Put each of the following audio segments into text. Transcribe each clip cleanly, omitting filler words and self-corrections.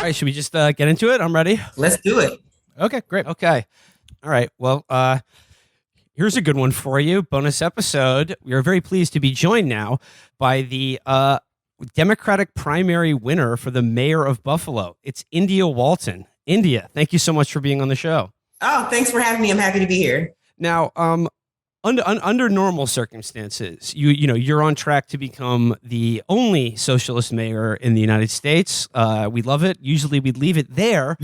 right, should we just get into it? I'm ready. Let's do it. Okay, great. Okay. All right. Well, here's a good one for you. Bonus episode. We are very pleased to be joined now by the Democratic primary winner for the mayor of Buffalo. It's India Walton. India, thank you so much for being on the show. Oh, thanks for having me. I'm happy to be here. Now, under normal circumstances, you're on track to become the only socialist mayor in the United States. We love it. Usually we'd leave it there,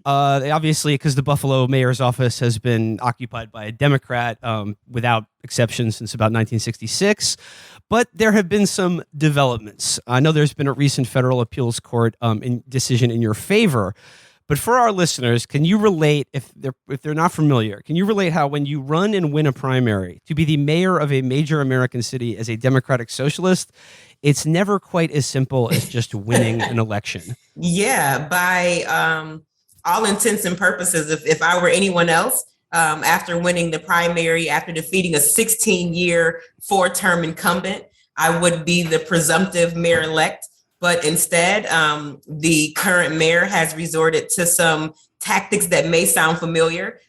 obviously, because the Buffalo mayor's office has been occupied by a Democrat without exception since about 1966. But there have been some developments. I know there's been a recent federal appeals court decision in your favor. But for our listeners, can you relate, if they're not familiar, can you relate how when you run and win a primary to be the mayor of a major American city as a Democratic Socialist, it's never quite as simple as just winning an election? Yeah, by all intents and purposes, if I were anyone else, after winning the primary, after defeating a 16-year, 4-term incumbent, I would be the presumptive mayor-elect. But instead, the current mayor has resorted to some tactics that may sound familiar.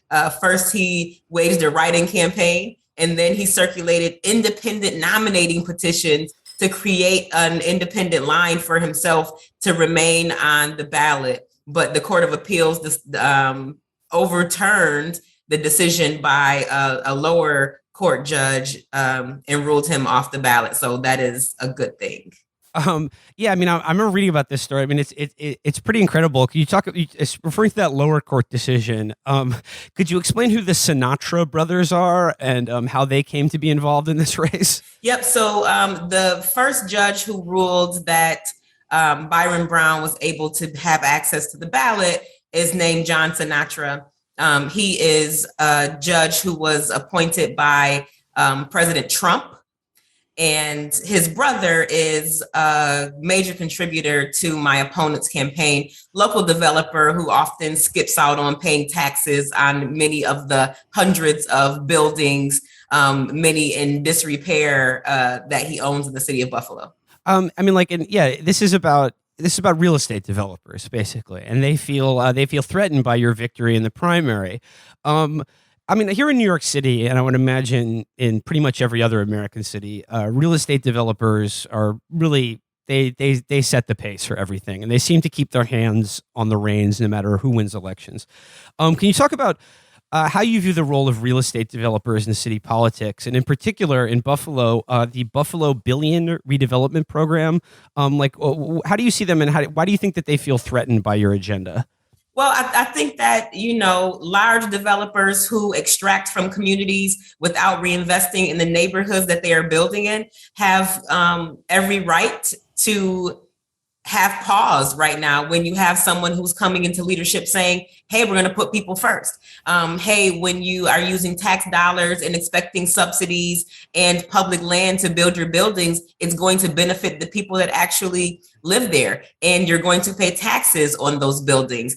First, he waged a write-in campaign, and then he circulated independent nominating petitions to create an independent line for himself to remain on the ballot. But the Court of Appeals overturned the decision by a lower court judge and ruled him off the ballot. So that is a good thing. Yeah, I mean, I remember reading about this story. I mean, it's pretty incredible. Can you talk, referring to that lower court decision, could you explain who the Sinatra brothers are and how they came to be involved in this race? Yep. So the first judge who ruled that Byron Brown was able to have access to the ballot is named John Sinatra. He is a judge who was appointed by President Trump. And his brother is a major contributor to my opponent's campaign, local developer who often skips out on paying taxes on many of the hundreds of buildings, many in disrepair, that he owns in the city of Buffalo. I mean, this is about real estate developers, basically, and they feel threatened by your victory in the primary. I mean, here in New York City, and I would imagine in pretty much every other American city, real estate developers are really, they set the pace for everything, and they seem to keep their hands on the reins no matter who wins elections. Can you talk about how you view the role of real estate developers in city politics, and in particular in Buffalo, the Buffalo Billion Redevelopment Program? How do you see them, and why do you think that they feel threatened by your agenda? Well, I think that, large developers who extract from communities without reinvesting in the neighborhoods that they are building in have every right to have pause right now when you have someone who's coming into leadership saying, hey, we're going to put people first. Hey, when you are using tax dollars and expecting subsidies and public land to build your buildings, it's going to benefit the people that actually live there. And you're going to pay taxes on those buildings.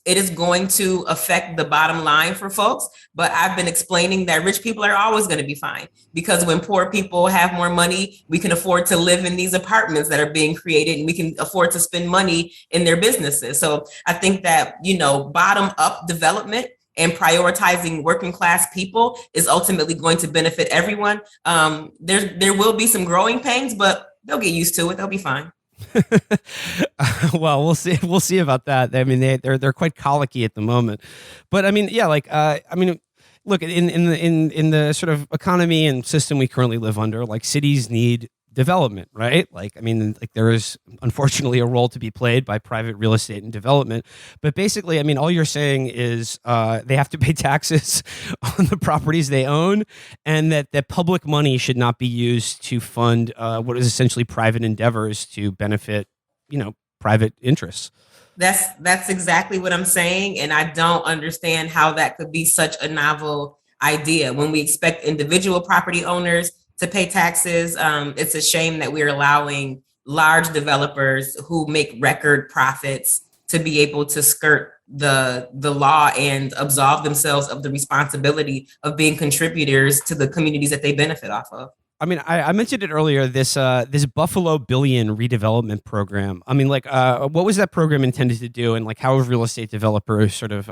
It is going to affect the bottom line for folks. But I've been explaining that rich people are always going to be fine, because when poor people have more money, we can afford to live in these apartments that are being created, and we can afford to spend money in their businesses. So I think that, bottom up development and prioritizing working class people is ultimately going to benefit everyone. There will be some growing pains, but they'll get used to it. They'll be fine. Well, we'll see. We'll see about that. I mean, they're quite colicky at the moment, but I mean, yeah, look, in the sort of economy and system we currently live under, like, cities need development, right? There is unfortunately a role to be played by private real estate and development, but basically, I mean, all you're saying is they have to pay taxes on the properties they own, and that public money should not be used to fund what is essentially private endeavors to benefit, private interests. That's exactly what I'm saying, and I don't understand how that could be such a novel idea when we expect individual property owners to pay taxes. It's a shame that we're allowing large developers who make record profits to be able to skirt the law and absolve themselves of the responsibility of being contributors to the communities that they benefit off of. I mean, I mentioned it earlier. This Buffalo Billion redevelopment program. I mean, like, what was that program intended to do, and like, how have real estate developers sort of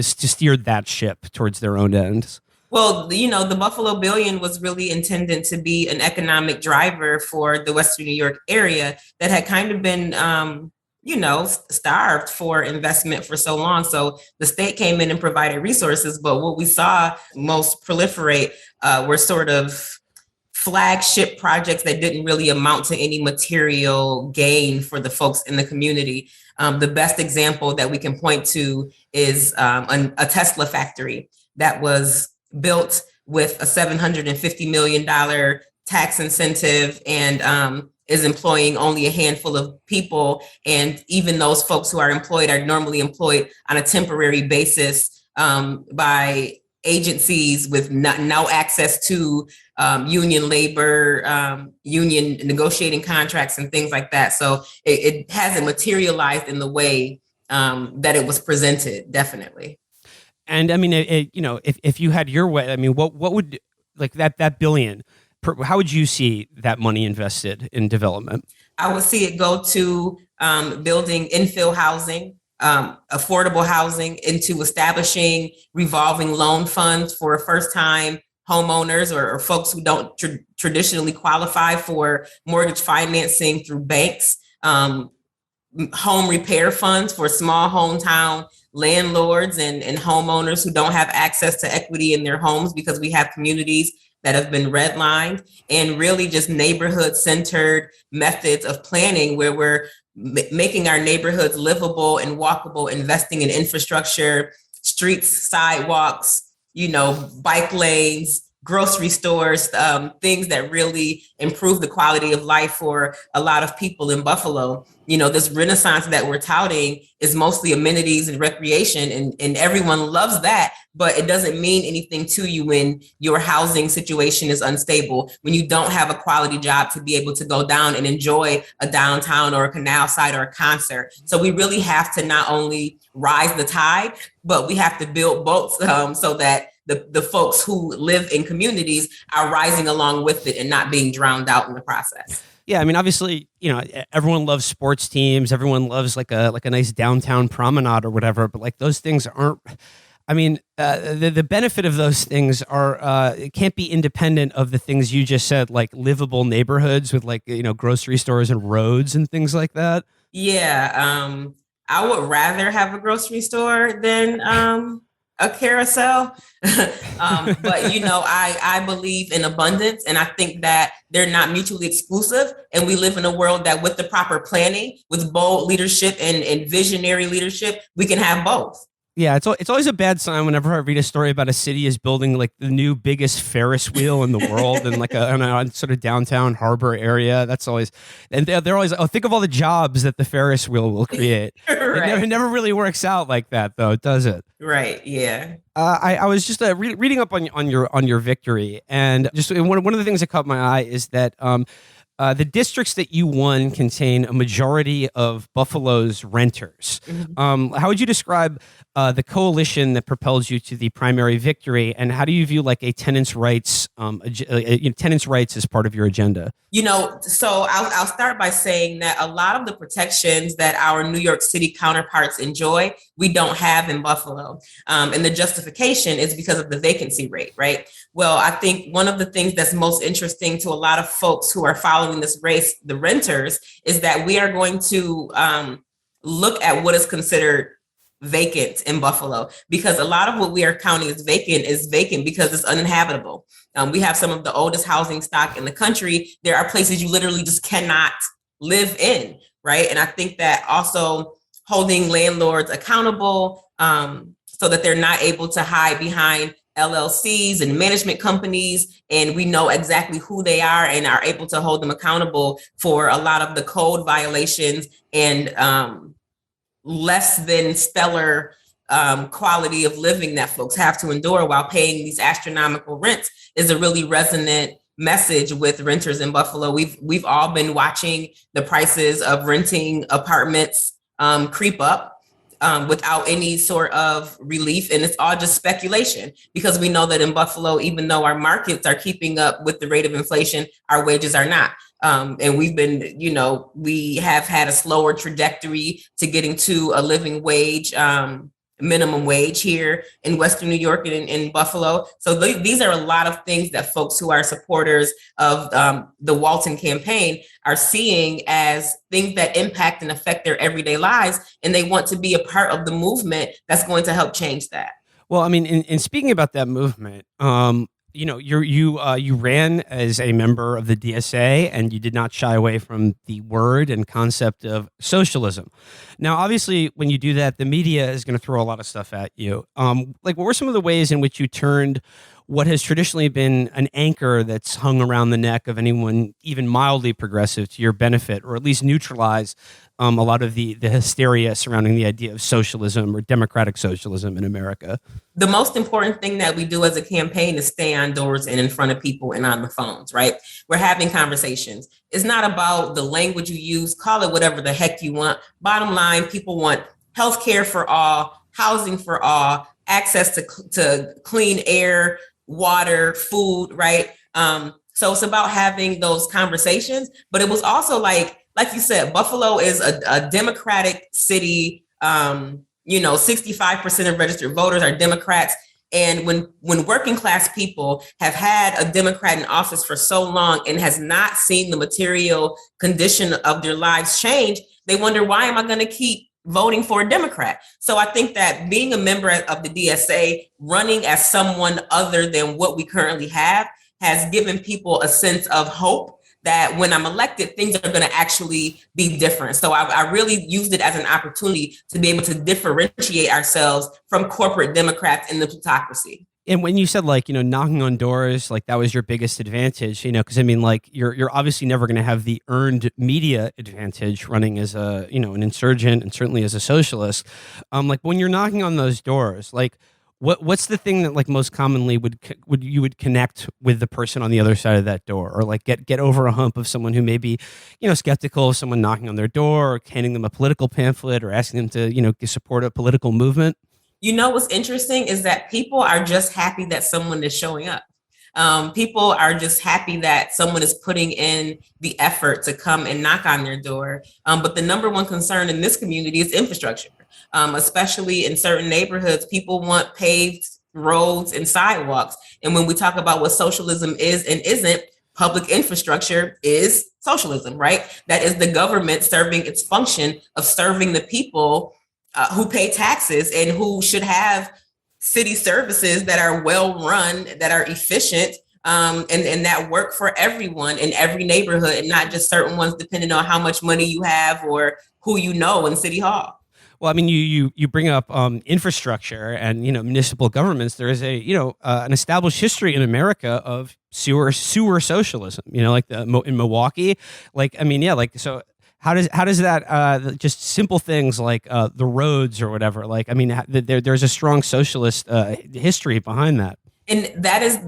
steered that ship towards their own ends? Well, the Buffalo Billion was really intended to be an economic driver for the Western New York area that had kind of been, starved for investment for so long. So the state came in and provided resources, but what we saw most proliferate were sort of flagship projects that didn't really amount to any material gain for the folks in the community. The best example that we can point to is a Tesla factory that was built with a $750 million tax incentive and is employing only a handful of people. And even those folks who are employed are normally employed on a temporary basis by agencies with no access to union labor, union negotiating contracts and things like that. So it hasn't materialized in the way that it was presented, definitely. And I mean, if you had your way, I mean, what would like that billion? How would you see that money invested in development? I would see it go to building infill housing, affordable housing, into establishing revolving loan funds for first-time homeowners or folks who don't traditionally qualify for mortgage financing through banks, home repair funds for small hometown landlords and homeowners who don't have access to equity in their homes because we have communities that have been redlined, and really just neighborhood centered methods of planning where we're making our neighborhoods livable and walkable, investing in infrastructure, streets, sidewalks, bike lanes, grocery stores, things that really improve the quality of life for a lot of people in Buffalo. This renaissance that we're touting is mostly amenities and recreation, and everyone loves that, but it doesn't mean anything to you when your housing situation is unstable, when you don't have a quality job to be able to go down and enjoy a downtown or a canal side or a concert. So we really have to not only rise the tide, but we have to build boats so that the folks who live in communities are rising along with it and not being drowned out in the process. Yeah, I mean, obviously, everyone loves sports teams. Everyone loves like a nice downtown promenade or whatever. But like those things aren't. I mean, the benefit of those things are it can't be independent of the things you just said, like livable neighborhoods with like grocery stores and roads and things like that. Yeah, I would rather have a grocery store than a carousel. But I believe in abundance, and I think that they're not mutually exclusive. And we live in a world that with the proper planning, with bold leadership and visionary leadership, we can have both. Yeah, it's always a bad sign whenever I read a story about a city is building like the new biggest Ferris wheel in the world in like a sort of downtown harbor area. That's always, and they're always, think of all the jobs that the Ferris wheel will create. Right. It never really works out like that, though, does it? Right. Yeah. I was just reading up on your victory, and just one of the things that caught my eye is that the districts that you won contain a majority of Buffalo's renters. Mm-hmm. How would you describe the coalition that propels you to the primary victory, and how do you view like a tenants' rights tenants' rights as part of your agenda? So I'll start by saying that a lot of the protections that our New York City counterparts enjoy, we don't have in Buffalo. And the justification is because of the vacancy rate, right? Well, I think one of the things that's most interesting to a lot of folks who are following this race, the renters, is that we are going to look at what is considered vacant in Buffalo, because a lot of what we are counting as vacant is vacant because it's uninhabitable. We have some of the oldest housing stock in the country. There are places you literally just cannot live in, right? And I think that also holding landlords accountable so that they're not able to hide behind LLCs and management companies, and we know exactly who they are and are able to hold them accountable for a lot of the code violations and less than stellar quality of living that folks have to endure while paying these astronomical rents is a really resonant message with renters in Buffalo. We've all been watching the prices of renting apartments creep up. without any sort of relief. And it's all just speculation because we know that in Buffalo, even though our markets are keeping up with the rate of inflation, our wages are not. And we've been, we have had a slower trajectory to getting to a living wage, minimum wage here in Western New York and in Buffalo. So these are a lot of things that folks who are supporters of the Walton campaign are seeing as things that impact and affect their everyday lives. And they want to be a part of the movement that's going to help change that. Well, I mean, in speaking about that movement, you ran as a member of the DSA, and you did not shy away from the word and concept of socialism. Now, obviously, when you do that, the media is going to throw a lot of stuff at you. What were some of the ways in which you turned what has traditionally been an anchor that's hung around the neck of anyone even mildly progressive to your benefit, or at least neutralize a lot of the hysteria surrounding the idea of socialism or democratic socialism in America? The most important thing that we do as a campaign is stay on doors and in front of people and on the phones, right? We're having conversations. It's not about the language you use, call it whatever the heck you want. Bottom line, people want healthcare for all, housing for all, access to clean air, water, food, right? So it's about having those conversations, but it was also like you said, Buffalo is a Democratic city. 65% of registered voters are Democrats. And when working class people have had a Democrat in office for so long and has not seen the material condition of their lives change, they wonder, why am I going to keep voting for a Democrat? So I think that being a member of the DSA, running as someone other than what we currently have, has given people a sense of hope that when I'm elected, things are going to actually be different. So I really used it as an opportunity to be able to differentiate ourselves from corporate Democrats in the plutocracy. And when you said knocking on doors, that was your biggest advantage, because I mean, you're obviously never going to have the earned media advantage running as a, an insurgent and certainly as a socialist. When you're knocking on those doors, what's the thing that most commonly would connect with the person on the other side of that door, or get over a hump of someone who may be, skeptical of someone knocking on their door, or handing them a political pamphlet, or asking them to support a political movement? What's interesting is that people are just happy that someone is showing up. People are just happy that someone is putting in the effort to come and knock on their door. But the number one concern in this community is infrastructure, especially in certain neighborhoods. People want paved roads and sidewalks. And when we talk about what socialism is and isn't, public infrastructure is socialism, right? That is the government serving its function of serving the people who pay taxes and who should have city services that are well run, that are efficient, and that work for everyone in every neighborhood, and not just certain ones depending on how much money you have or who you know in City Hall. Well, I mean, you bring up infrastructure and municipal governments. There is an established history in America of sewer socialism. In Milwaukee, so. How does that just simple things like the roads or whatever? There's a strong socialist history behind that. And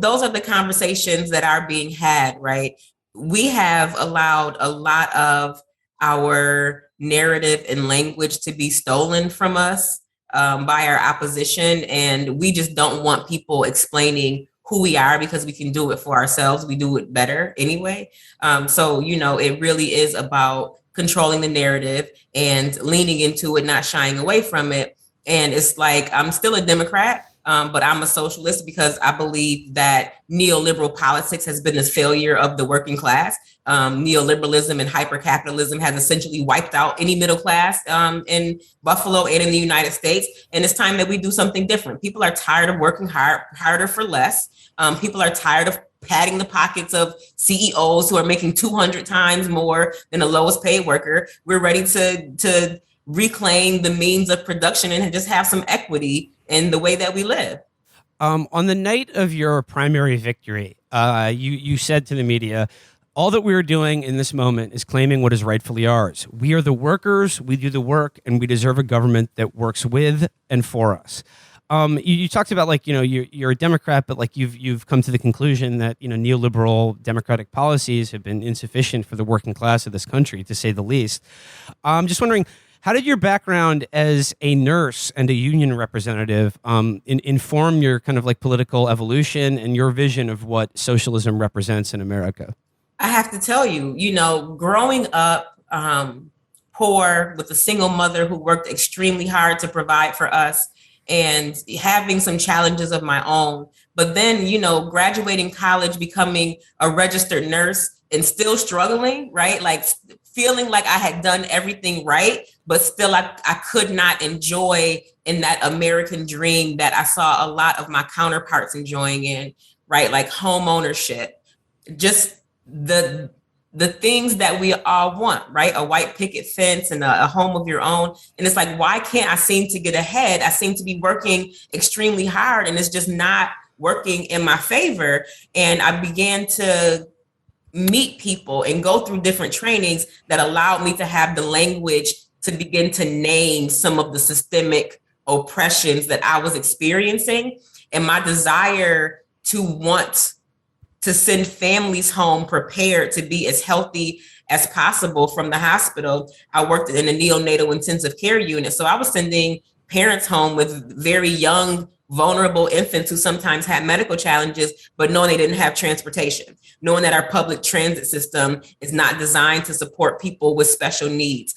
those are the conversations that are being had, right? We have allowed a lot of our narrative and language to be stolen from us by our opposition. And we just don't want people explaining who we are because we can do it for ourselves. We do it better anyway. So it really is about controlling the narrative and leaning into it, not shying away from it. And it's I'm still a Democrat, but I'm a socialist because I believe that neoliberal politics has been the failure of the working class. Neoliberalism and hypercapitalism has essentially wiped out any middle class in Buffalo and in the United States. And it's time that we do something different. People are tired of working harder for less. People are tired of padding the pockets of CEOs who are making 200 times more than the lowest paid worker. We're ready to reclaim the means of production and just have some equity in the way that we live. On the night of your primary victory, you said to the media, all that we are doing in this moment is claiming what is rightfully ours. We are the workers, we do the work, and we deserve a government that works with and for us. You talked about you're a Democrat, but you've come to the conclusion that neoliberal democratic policies have been insufficient for the working class of this country, to say the least. I'm just wondering, How did your background as a nurse and a union representative inform your kind of like political evolution and your vision of what socialism represents in America? I have to tell you, growing up poor with a single mother who worked extremely hard to provide for us and having some challenges of my own. But then, graduating college, becoming a registered nurse and still struggling, right? Like feeling like I had done everything right, but still I could not enjoy in that American dream that I saw a lot of my counterparts enjoying in, right? Like home ownership, just the things that we all want, right? A white picket fence and a home of your own. And it's like, why can't I seem to get ahead? I seem to be working extremely hard and it's just not working in my favor. And I began to meet people and go through different trainings that allowed me to have the language to begin to name some of the systemic oppressions that I was experiencing. And my desire to want to send families home prepared to be as healthy as possible from the hospital. I worked in a neonatal intensive care unit. So I was sending parents home with very young, vulnerable infants who sometimes had medical challenges, but knowing they didn't have transportation, knowing that our public transit system is not designed to support people with special needs,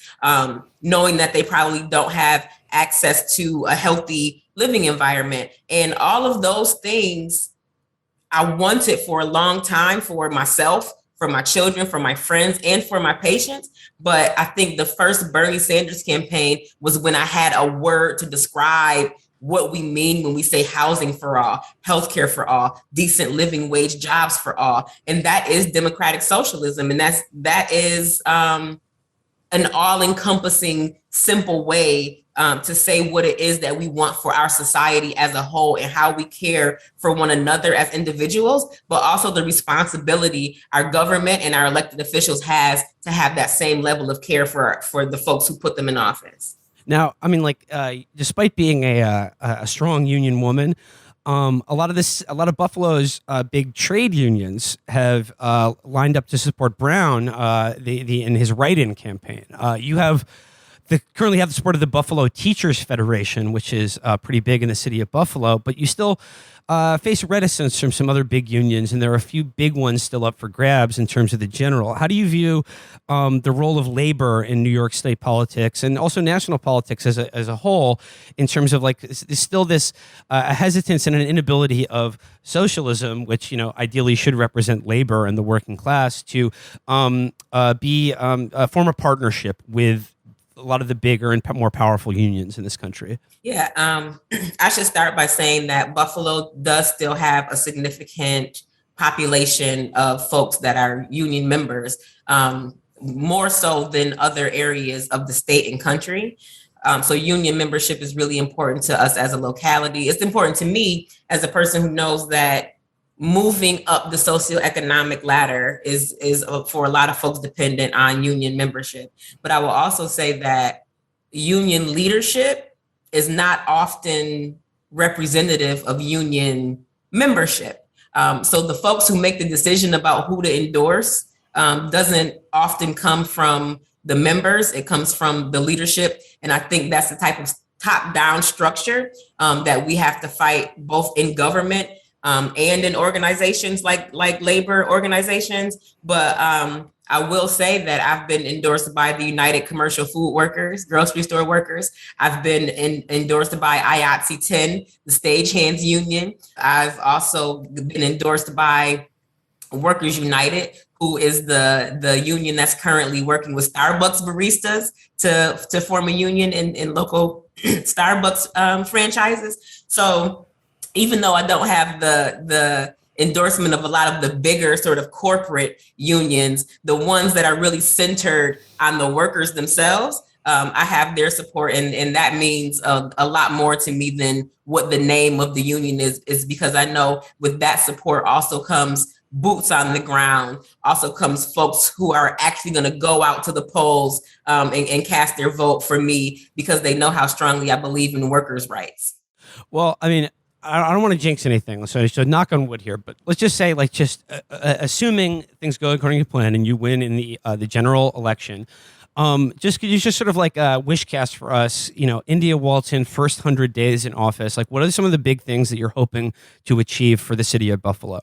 knowing that they probably don't have access to a healthy living environment. And all of those things I wanted for a long time for myself, for my children, for my friends, and for my patients. But I think the first Bernie Sanders campaign was when I had a word to describe what we mean when we say housing for all, healthcare for all, decent living wage jobs for all. And that is democratic socialism. And that is an all-encompassing, simple way to say what it is that we want for our society as a whole and how we care for one another as individuals, but also the responsibility our government and our elected officials has to have that same level of care for the folks who put them in office. Now, I mean, like, despite being a strong union woman, a lot of Buffalo's big trade unions have lined up to support Brown in his write-in campaign. You currently have the support of the Buffalo Teachers Federation, which is pretty big in the city of Buffalo, but you still face reticence from some other big unions, and there are a few big ones still up for grabs in terms of the general. How do you view the role of labor in New York state politics and also national politics as a whole in terms of like there's still this hesitance and an inability of socialism, which ideally should represent labor and the working class, to form a partnership with a lot of the bigger and more powerful unions in this country? Yeah, I should start by saying that Buffalo does still have a significant population of folks that are union members, more so than other areas of the state and country. So union membership is really important to us as a locality. It's important to me as a person who knows that moving up the socioeconomic ladder is for a lot of folks dependent on union membership. But I will also say that union leadership is not often representative of union membership. So the folks who make the decision about who to endorse doesn't often come from the members. It comes from the leadership. And I think that's the type of top-down structure that we have to fight both in government and in organizations like labor organizations. But I will say that I've been endorsed by the United Commercial Food Workers, grocery store workers. I've been endorsed by IATSE 10, the Stagehands Union. I've also been endorsed by Workers United, who is the union that's currently working with Starbucks baristas to form a union in local Starbucks franchises. So even though I don't have the endorsement of a lot of the bigger sort of corporate unions, the ones that are really centered on the workers themselves, I have their support. And that means a lot more to me than what the name of the union is because I know with that support also comes boots on the ground, also comes folks who are actually going to go out to the polls and cast their vote for me because they know how strongly I believe in workers' rights. Well, I mean, I don't want to jinx anything, so knock on wood here, but let's just say, like, assuming things go according to plan and you win in the general election, Just could you just sort of like wish cast for us, India Walton first 100 days in office, like what are some of the big things that you're hoping to achieve for the city of Buffalo?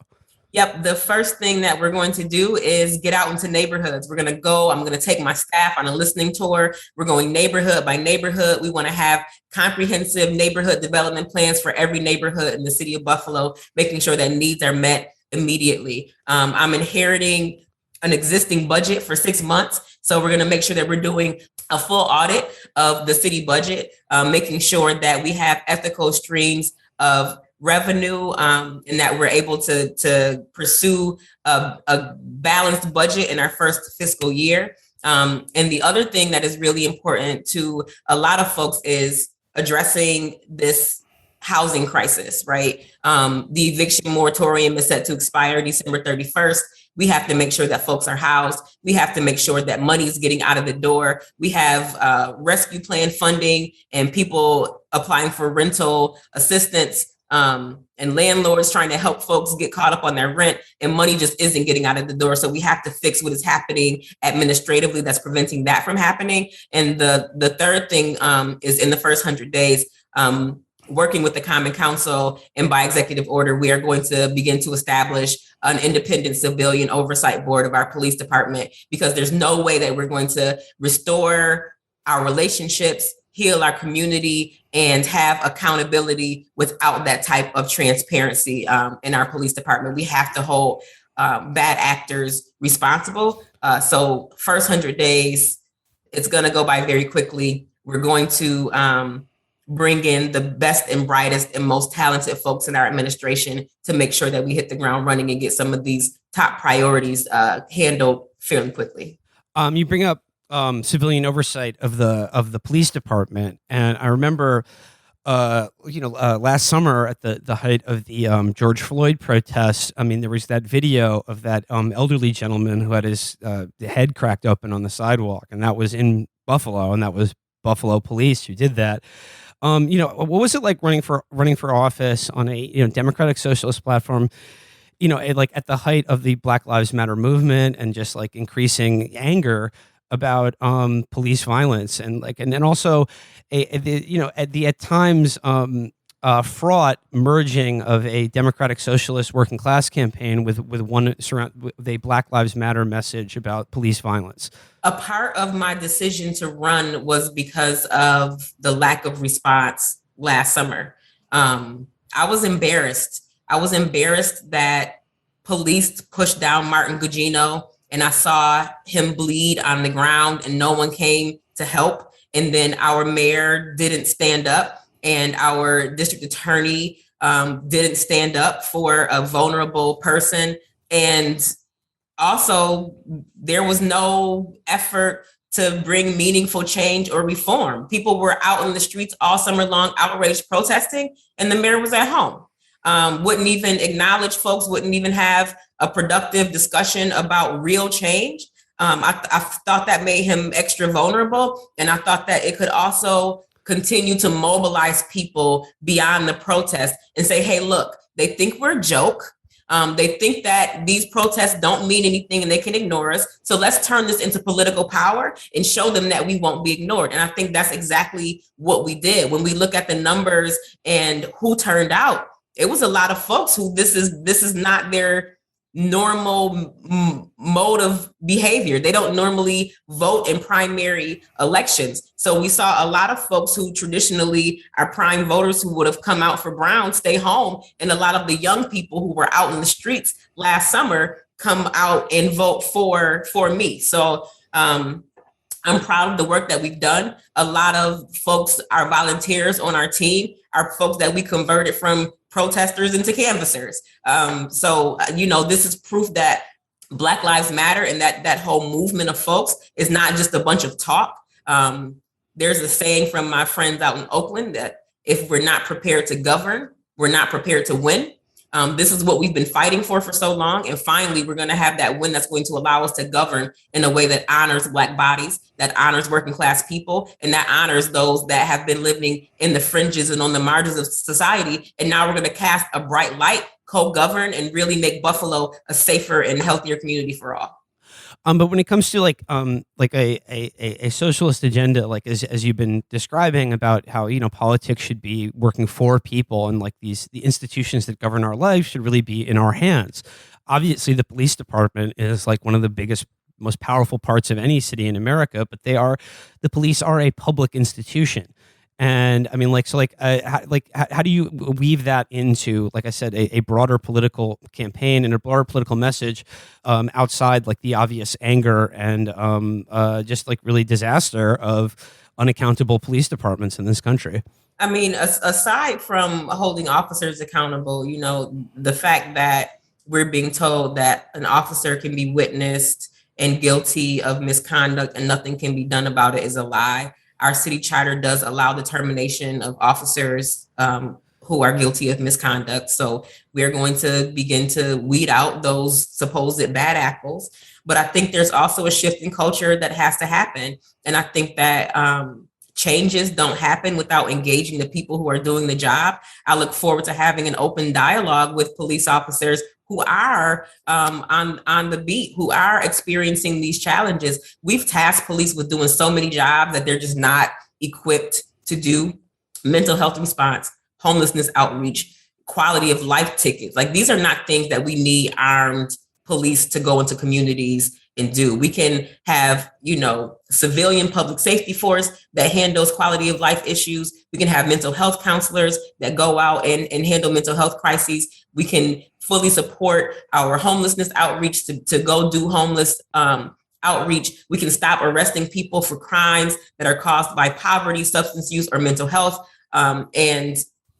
Yep. The first thing that we're going to do is get out into neighborhoods. I'm going to take my staff on a listening tour. We're going neighborhood by neighborhood. We want to have comprehensive neighborhood development plans for every neighborhood in the city of Buffalo, making sure that needs are met immediately. I'm inheriting an existing budget for 6 months. So we're going to make sure that we're doing a full audit of the city budget, making sure that we have ethical streams of revenue, and that we're able to pursue a balanced budget in our first fiscal year. And the other thing that is really important to a lot of folks is addressing this housing crisis, right? The eviction moratorium is set to expire December 31st. We have to make sure that folks are housed. We have to make sure that money is getting out of the door. We have rescue plan funding and people applying for rental assistance, and landlords trying to help folks get caught up on their rent, and money just isn't getting out of the door. So we have to fix what is happening administratively that's preventing that from happening. And the third thing is in the first 100 days, working with the Common Council, and by executive order, we are going to begin to establish an independent civilian oversight board of our police department, because there's no way that we're going to restore our relationships, heal our community, and have accountability without that type of transparency in our police department. We have to hold bad actors responsible. So first 100 days, it's going to go by very quickly. We're going to bring in the best and brightest and most talented folks in our administration to make sure that we hit the ground running and get some of these top priorities handled fairly quickly. You bring up civilian oversight of the police department, and I remember, last summer at the height of the George Floyd protests. I mean, there was that video of that elderly gentleman who had his head cracked open on the sidewalk, and that was in Buffalo, and that was Buffalo police who did that. What was it like running for office on a democratic socialist platform? Like at the height of the Black Lives Matter movement, and just like increasing anger about police violence, and then also at times fraught merging of a democratic socialist working class campaign with a Black Lives Matter message about police violence. A part of my decision to run was because of the lack of response last summer. I was embarrassed. I was embarrassed that police pushed down Martin Gugino, and I saw him bleed on the ground and no one came to help. And then our mayor didn't stand up, and our district attorney didn't stand up for a vulnerable person. And also, there was no effort to bring meaningful change or reform. People were out in the streets all summer long, outraged, protesting, and the mayor was at home. Wouldn't even acknowledge folks, wouldn't even have a productive discussion about real change. I thought that made him extra vulnerable. And I thought that it could also continue to mobilize people beyond the protest and say, hey, look, they think we're a joke. They think that these protests don't mean anything and they can ignore us. So let's turn this into political power and show them that we won't be ignored. And I think that's exactly what we did. When we look at the numbers and who turned out, it was a lot of folks who this is not their normal mode of behavior. They don't normally vote in primary elections. So we saw a lot of folks who traditionally are prime voters who would have come out for Brown stay home. And a lot of the young people who were out in the streets last summer come out and vote for me. So I'm proud of the work that we've done. A lot of folks are volunteers on our team, are folks that we converted from protesters into canvassers. So this is proof that Black Lives Matter and that whole movement of folks is not just a bunch of talk. There's a saying from my friends out in Oakland that if we're not prepared to govern, we're not prepared to win. This is what we've been fighting for so long. And finally, we're going to have that win that's going to allow us to govern in a way that honors Black bodies, that honors working class people, and that honors those that have been living in the fringes and on the margins of society. And now we're going to cast a bright light, co-govern, and really make Buffalo a safer and healthier community for all. But when it comes to like a socialist agenda, like as you've been describing about how, you know, politics should be working for people, and like the institutions that govern our lives should really be in our hands. Obviously, the police department is like one of the biggest, most powerful parts of any city in America, but the police are a public institution. And I mean, like, so, how do you weave that into, like I said, a broader political campaign and a broader political message, outside like the obvious anger and just like really disaster of unaccountable police departments in this country? I mean, aside from holding officers accountable, you know, the fact that we're being told that an officer can be witnessed and guilty of misconduct and nothing can be done about it is a lie. Our city charter does allow the termination of officers who are guilty of misconduct. So we're going to begin to weed out those supposed bad apples. But I think there's also a shift in culture that has to happen. And I think that changes don't happen without engaging the people who are doing the job. I look forward to having an open dialogue with police officers who are on the beat, who are experiencing these challenges. We've tasked police with doing so many jobs that they're just not equipped to do. Mental health response, homelessness outreach, quality of life tickets. Like, these are not things that we need armed police to go into communities and do. We can have, you know, civilian public safety force that handles quality of life issues. We can have mental health counselors that go out and handle mental health crises. We can fully support our homelessness outreach to go do homeless outreach. We can stop arresting people for crimes that are caused by poverty, substance use, or mental health. And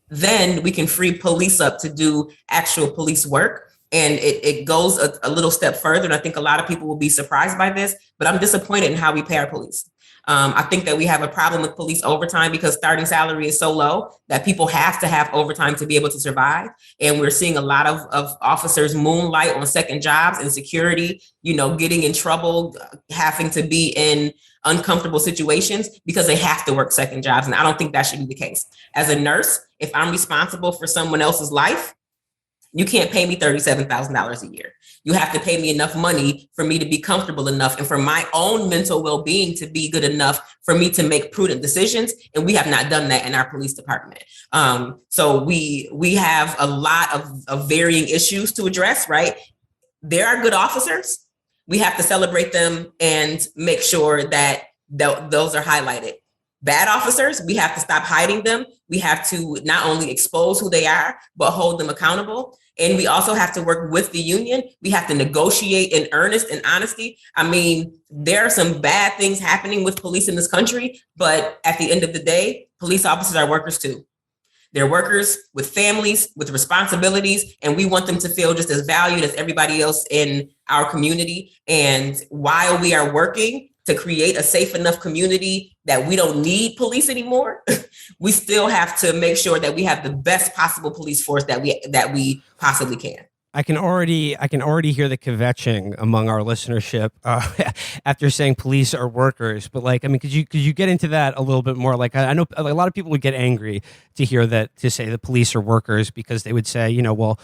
then we can free police up to do actual police work. And it goes a little step further. And I think a lot of people will be surprised by this, but I'm disappointed in how we pay our police. I think that we have a problem with police overtime because starting salary is so low that people have to have overtime to be able to survive. And we're seeing a lot of officers moonlight on second jobs and security, you know, getting in trouble, having to be in uncomfortable situations because they have to work second jobs. And I don't think that should be the case. As a nurse, if I'm responsible for someone else's life, you can't pay me $37,000 a year. You have to pay me enough money for me to be comfortable enough and for my own mental well-being to be good enough for me to make prudent decisions. And we have not done that in our police department. So we have a lot of varying issues to address, right? There are good officers. We have to celebrate them and make sure that those are highlighted. Bad officers, we have to stop hiding them. We have to not only expose who they are, but hold them accountable. And we also have to work with the union. We have to negotiate in earnest and honesty. I mean, there are some bad things happening with police in this country, but at the end of the day, police officers are workers too. They're workers with families, with responsibilities, and we want them to feel just as valued as everybody else in our community. And while we are working to create a safe enough community that we don't need police anymore, we still have to make sure that we have the best possible police force that we possibly can. I can already hear the kvetching among our listenership after saying police are workers. But like, I mean, could you get into that a little bit more? Like, I know a lot of people would get angry to hear that, to say the police are workers, because they would say, you know, well,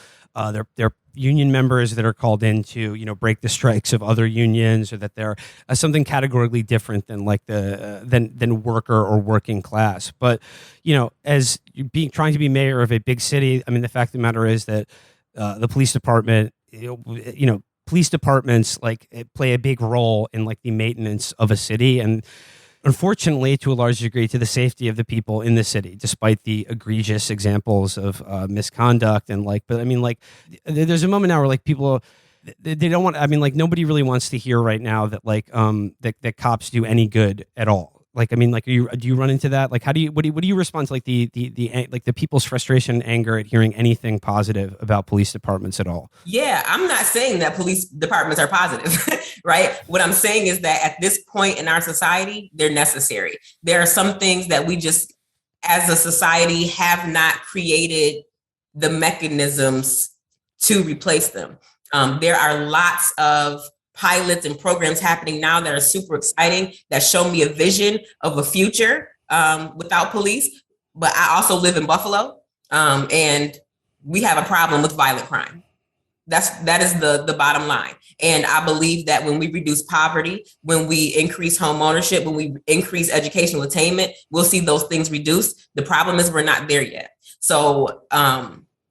they're union members that are called in to, you know, break the strikes of other unions, or that they're something categorically different than like than worker or working class. But, you know, as trying to be mayor of a big city, I mean, the fact of the matter is that the police department, you know, police departments like play a big role in like the maintenance of a city, and unfortunately, to a large degree, to the safety of the people in the city, despite the egregious examples of misconduct and like. But I mean, like, there's a moment now where like people, they don't want. I mean, like, nobody really wants to hear right now that like that cops do any good at all. Like, I mean, like, do you run into that? Like, what do you respond to like the people's frustration and anger at hearing anything positive about police departments at all? Yeah, I'm not saying that police departments are positive, right? What I'm saying is that at this point in our society, they're necessary. There are some things that we just, as a society, have not created the mechanisms to replace them. There are lots of pilots and programs happening now that are super exciting, that show me a vision of a future without police. But I also live in Buffalo, and we have a problem with violent crime. That is the bottom line. And I believe that when we reduce poverty, when we increase home ownership, when we increase educational attainment, we'll see those things reduced. The problem is we're not there yet. So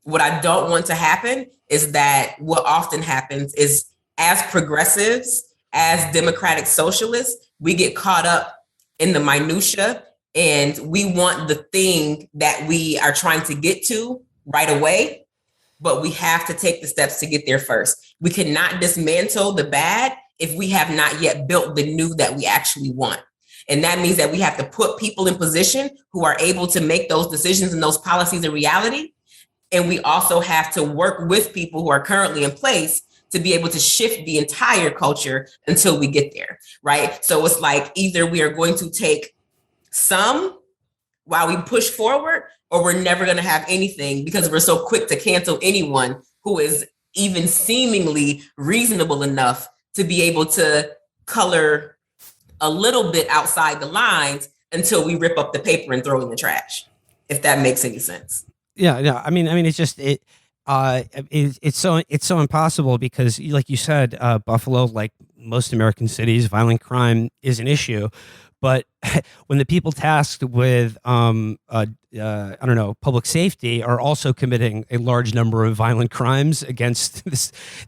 what I don't want to happen is that what often happens is, as progressives, as democratic socialists, we get caught up in the minutia, and we want the thing that we are trying to get to right away, but we have to take the steps to get there first. We cannot dismantle the bad if we have not yet built the new that we actually want. And that means that we have to put people in position who are able to make those decisions and those policies a reality. And we also have to work with people who are currently in place to be able to shift the entire culture until we get there, right? So it's like either we are going to take some while we push forward, or we're never going to have anything because we're so quick to cancel anyone who is even seemingly reasonable enough to be able to color a little bit outside the lines until we rip up the paper and throw it in the trash, if that makes any sense. Yeah. I mean, it's just it's so impossible because, like you said, Buffalo, like most American cities, violent crime is an issue. But when the people tasked with, public safety are also committing a large number of violent crimes against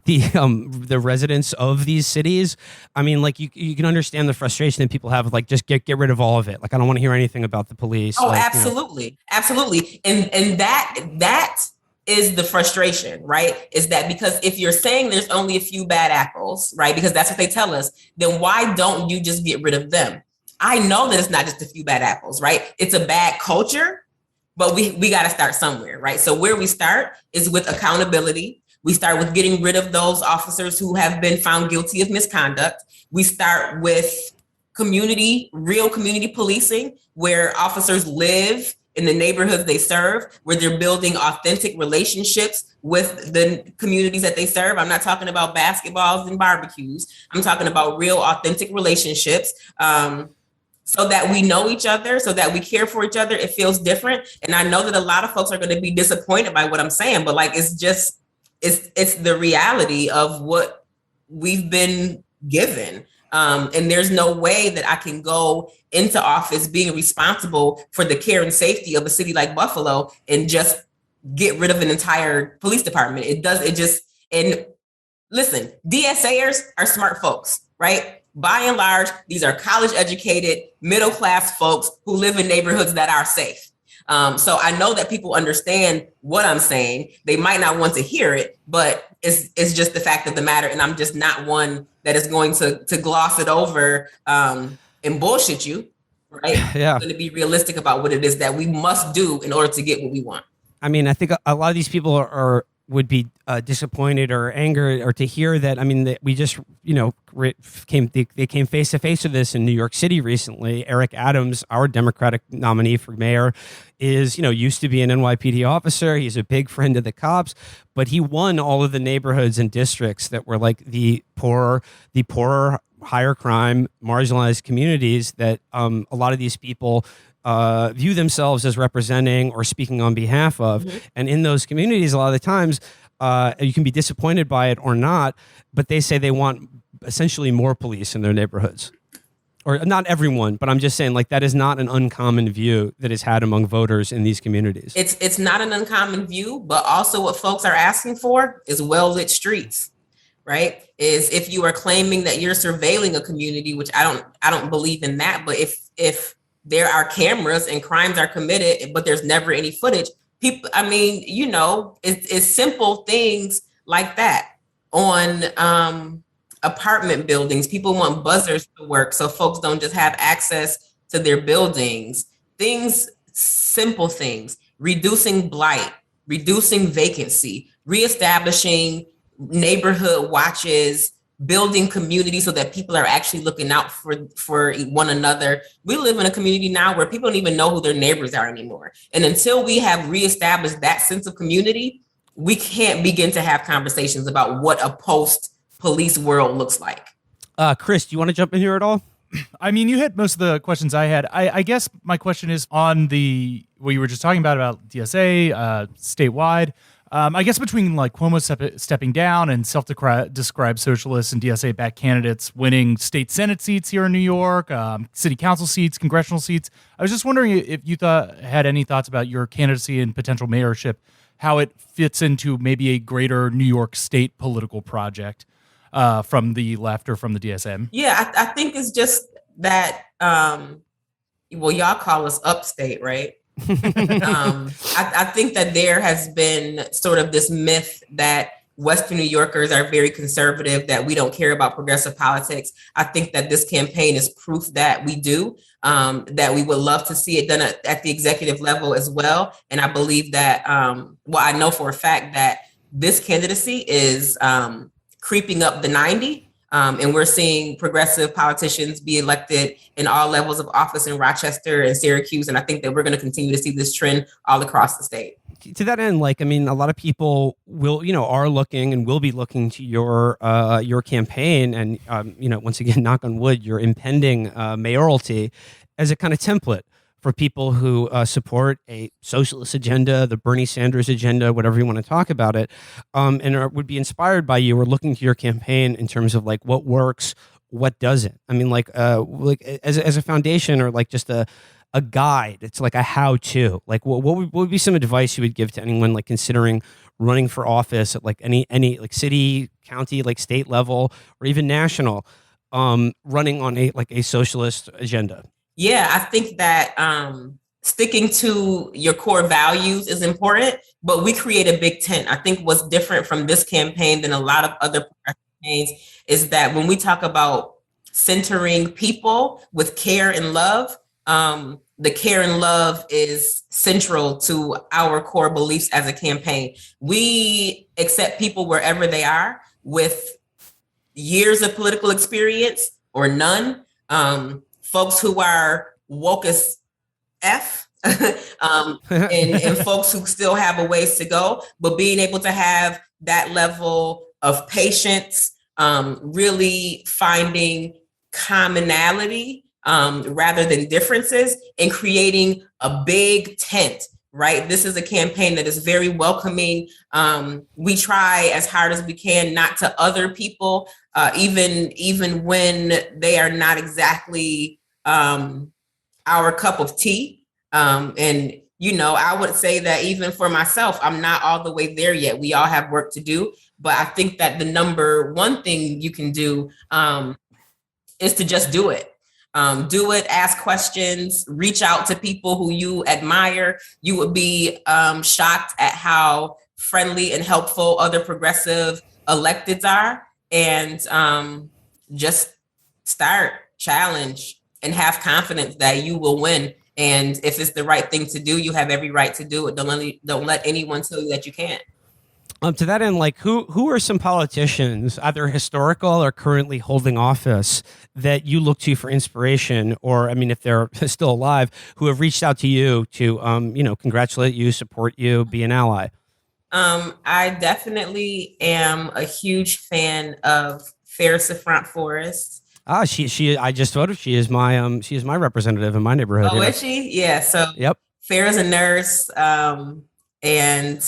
the residents of these cities, I mean, like you can understand the frustration that people have with, like, just get rid of all of it. Like, I don't want to hear anything about the police. Oh, like, absolutely, absolutely, and that is the frustration, right? Is that because if you're saying there's only a few bad apples, right? Because that's what they tell us, then why don't you just get rid of them? I know that it's not just a few bad apples, right? It's a bad culture, but we got to start somewhere, right? So where we start is with accountability. We start with getting rid of those officers who have been found guilty of misconduct. We start with real community policing, where officers live in the neighborhoods they serve, where they're building authentic relationships with the communities that they serve. I'm not talking about basketballs and barbecues. I'm talking about real authentic relationships. So that we know each other, so that we care for each other. It feels different. And I know that a lot of folks are going to be disappointed by what I'm saying, but like, it's the reality of what we've been given. And there's no way that I can go into office being responsible for the care and safety of a city like Buffalo and just get rid of an entire police department. And listen, DSAers are smart folks, right? By and large, these are college educated, middle class folks who live in neighborhoods that are safe. So I know that people understand what I'm saying. They might not want to hear it, but it's just the fact of the matter. And I'm just not one that is going to gloss it over and bullshit you, right? Yeah. I'm going to be realistic about what it is that we must do in order to get what we want. I mean, I think a lot of these people would be disappointed or angry, or to hear that. I mean, that we just, came face to face with this in New York City recently. Eric Adams, our Democratic nominee for mayor, is, used to be an NYPD officer. He's a big friend of the cops, but he won all of the neighborhoods and districts that were like the poorer, higher crime, marginalized communities that a lot of these people view themselves as representing or speaking on behalf of. Mm-hmm. And in those communities, a lot of the times, you can be disappointed by it or not, but they say they want essentially more police in their neighborhoods. Or not everyone, but I'm just saying, like, that is not an uncommon view that is had among voters in these communities. It's not an uncommon view, but also what folks are asking for is well-lit streets, right? Is if you are claiming that you're surveilling a community, which I don't believe in that, but if there are cameras and crimes are committed, but there's never any footage, people, I mean, it's simple things like that. On apartment buildings, people want buzzers to work so folks don't just have access to their buildings. Simple things, reducing blight, reducing vacancy, reestablishing neighborhood watches, building community so that people are actually looking out for one another. We live in a community now where people don't even know who their neighbors are anymore. And until we have reestablished that sense of community, we can't begin to have conversations about what a post-police world looks like. Chris, do you want to jump in here at all? I mean, you hit most of the questions I had. I guess my question is on what you were just talking about DSA statewide. I guess between like Cuomo stepping down and self-described socialists and DSA-backed candidates winning state Senate seats here in New York, city council seats, congressional seats, I was just wondering if you had any thoughts about your candidacy and potential mayorship, how it fits into maybe a greater New York State political project from the left or from the DSM. Yeah, I think it's just that, well, y'all call us upstate, right? I think that there has been sort of this myth that Western New Yorkers are very conservative, that we don't care about progressive politics. I think that this campaign is proof that we do, that we would love to see it done at the executive level as well. And I believe that, well, I know for a fact that this candidacy is creeping up the 90. And we're seeing progressive politicians be elected in all levels of office in Rochester and Syracuse. And I think that we're going to continue to see this trend all across the state. To that end, like, I mean, a lot of people will, are looking and will be looking to your campaign and, once again, knock on wood, your impending mayoralty as a kind of template for people who support a socialist agenda, the Bernie Sanders agenda, whatever you want to talk about it, and would be inspired by you or looking to your campaign in terms of like what works, what doesn't. I mean, like as a foundation or like just a guide. It's like a how-to. Like what would be some advice you would give to anyone like considering running for office at like any like city, county, like state level, or even national, running on a socialist agenda? Yeah, I think that sticking to your core values is important, but we create a big tent. I think what's different from this campaign than a lot of other campaigns is that when we talk about centering people with care and love, the care and love is central to our core beliefs as a campaign. We accept people wherever they are with years of political experience or none. Folks who are woke as F, and folks who still have a ways to go, but being able to have that level of patience, really finding commonality rather than differences, and creating a big tent, right? This is a campaign that is very welcoming. We try as hard as we can not to other people, even when they are not exactly our cup of tea. And, I would say that even for myself, I'm not all the way there yet. We all have work to do. But I think that the number one thing you can do is to just do it. Do it, ask questions, reach out to people who you admire. You would be shocked at how friendly and helpful other progressive electeds are. And just start, challenge, and have confidence that you will win. And if it's the right thing to do, you have every right to do it. Don't let anyone tell you that you can't. To that end, like who are some politicians, either historical or currently holding office, that you look to for inspiration, or I mean, if they're still alive, who have reached out to you to, congratulate you, support you, be an ally? I definitely am a huge fan of Farrah Safran Forrest. She. I just voted. She is my representative in my neighborhood. Oh, is she? Yeah. So, yep. Farrah's a nurse, and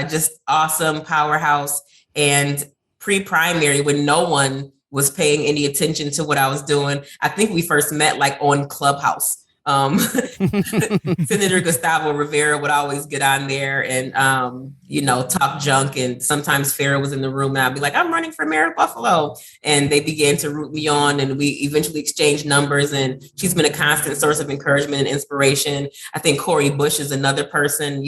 just awesome powerhouse. And pre-primary, when no one was paying any attention to what I was doing, I think we first met like on Clubhouse. Senator Gustavo Rivera would always get on there and, talk junk. And sometimes Farrah was in the room and I'd be like, I'm running for mayor of Buffalo. And they began to root me on, and we eventually exchanged numbers. And she's been a constant source of encouragement and inspiration. I think Cori Bush is another person,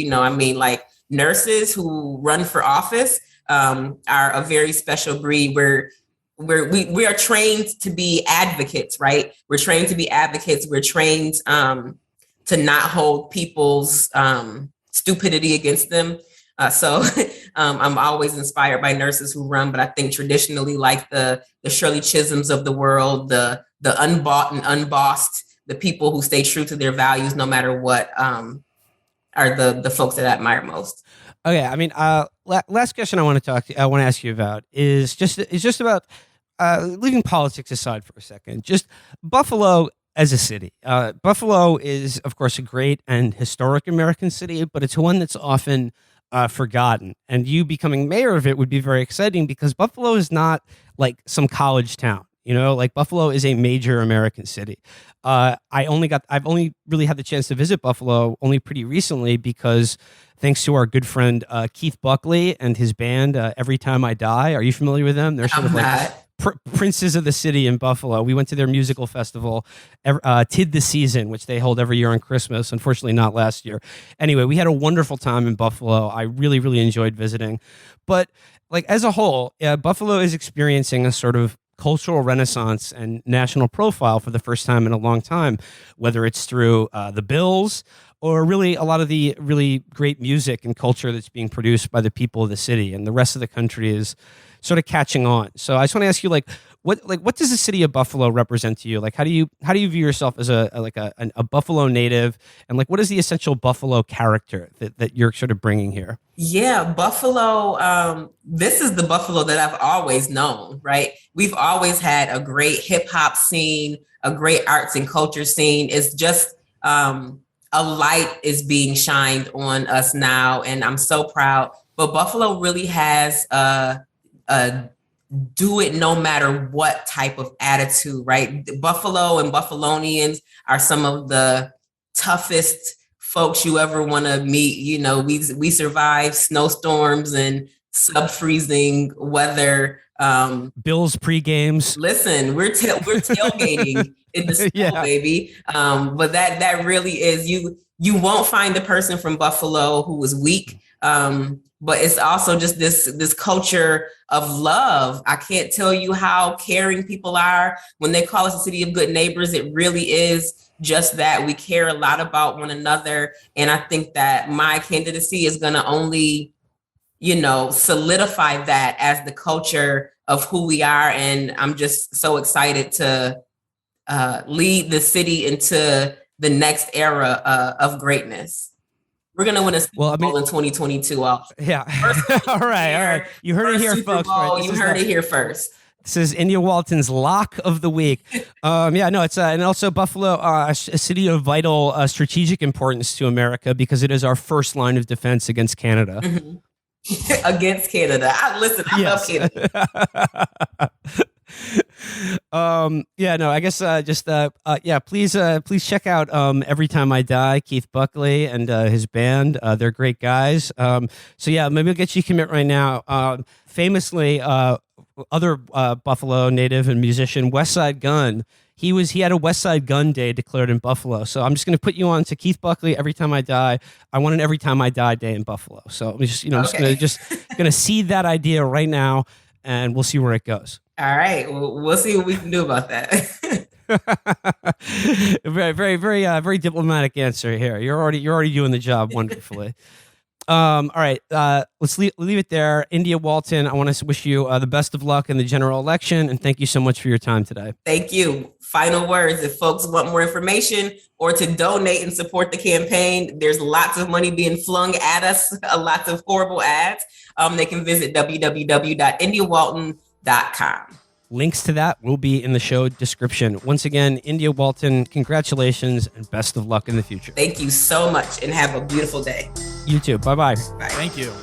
like nurses who run for office are a very special breed where we are trained to be advocates, right? We're trained to be advocates. We're trained to not hold people's stupidity against them. So I'm always inspired by nurses who run, but I think traditionally, like the Shirley Chisholms of the world, the unbought and unbossed, the people who stay true to their values no matter what, are the folks that I admire most. Okay, I mean, last question I want to ask you about is just about leaving politics aside for a second. Just Buffalo as a city. Buffalo is, of course, a great and historic American city, but it's one that's often forgotten. And you becoming mayor of it would be very exciting because Buffalo is not like some college town. You know, like Buffalo is a major American city. I've only really had the chance to visit Buffalo only pretty recently because thanks to our good friend Keith Buckley and his band, Every Time I Die. Are you familiar with them? They're sort of like princes of the city in Buffalo. We went to their musical festival, Tid the Season, which they hold every year on Christmas. Unfortunately, not last year. Anyway, we had a wonderful time in Buffalo. I really, really enjoyed visiting. But like as a whole, Buffalo is experiencing a sort of cultural renaissance and national profile for the first time in a long time, whether it's through the Bills or really a lot of the really great music and culture that's being produced by the people of the city, and the rest of the country is sort of catching on. So I just want to ask you, what does the city of Buffalo represent to you? Like, how do you view yourself as a Buffalo native, and like, what is the essential Buffalo character that you're sort of bringing here? Yeah, Buffalo. This is the Buffalo that I've always known, right? We've always had a great hip hop scene, a great arts and culture scene. It's just a light is being shined on us now, and I'm so proud. But Buffalo really has a do it no matter what type of attitude, right? Buffalo and Buffalonians are some of the toughest folks you ever want to meet. You know, we survive snowstorms and sub-freezing weather. Bills pre-games. Listen, we're tailgating in the snow, yeah, baby. But that really is, you won't find a person from Buffalo who is weak. But it's also just this culture of love. I can't tell you how caring people are. When they call us a city of good neighbors, it really is just that. We care a lot about one another. And I think that my candidacy is going to only, solidify that as the culture of who we are. And I'm just so excited to lead the city into the next era of greatness. We're going to win a Super Bowl in 2022. Yeah. All right. You heard it here, folks. Right? You heard it here first. This is India Walton's Lock of the Week. It's and also Buffalo, a city of vital strategic importance to America because it is our first line of defense against Canada. Mm-hmm. Against Canada. I love Canada. Please check out Every Time I Die, Keith Buckley and his band. They're great guys. Maybe I'll get you a commit right now. Famously, other Buffalo native and musician, West Side Gun. He had a West Side Gun Day declared in Buffalo. So I'm just going to put you on to Keith Buckley, Every Time I Die. I want an Every Time I Die day in Buffalo. So I'm just, I'm just going to seed that idea right now, and we'll see where it goes. All right. Well, we'll see what we can do about that. Very, very, very, very diplomatic answer here. You're already doing the job wonderfully. All right. Let's leave it there. India Walton, I want to wish you the best of luck in the general election, and thank you so much for your time today. Thank you. Final words. If folks want more information or to donate and support the campaign, there's lots of money being flung at us, lots of horrible ads. They can visit www.indiawalton.com. Links to that will be in the show description. Once again, India Walton, congratulations and best of luck in the future. Thank you so much and have a beautiful day. You too. Bye-bye. Bye. Thank you.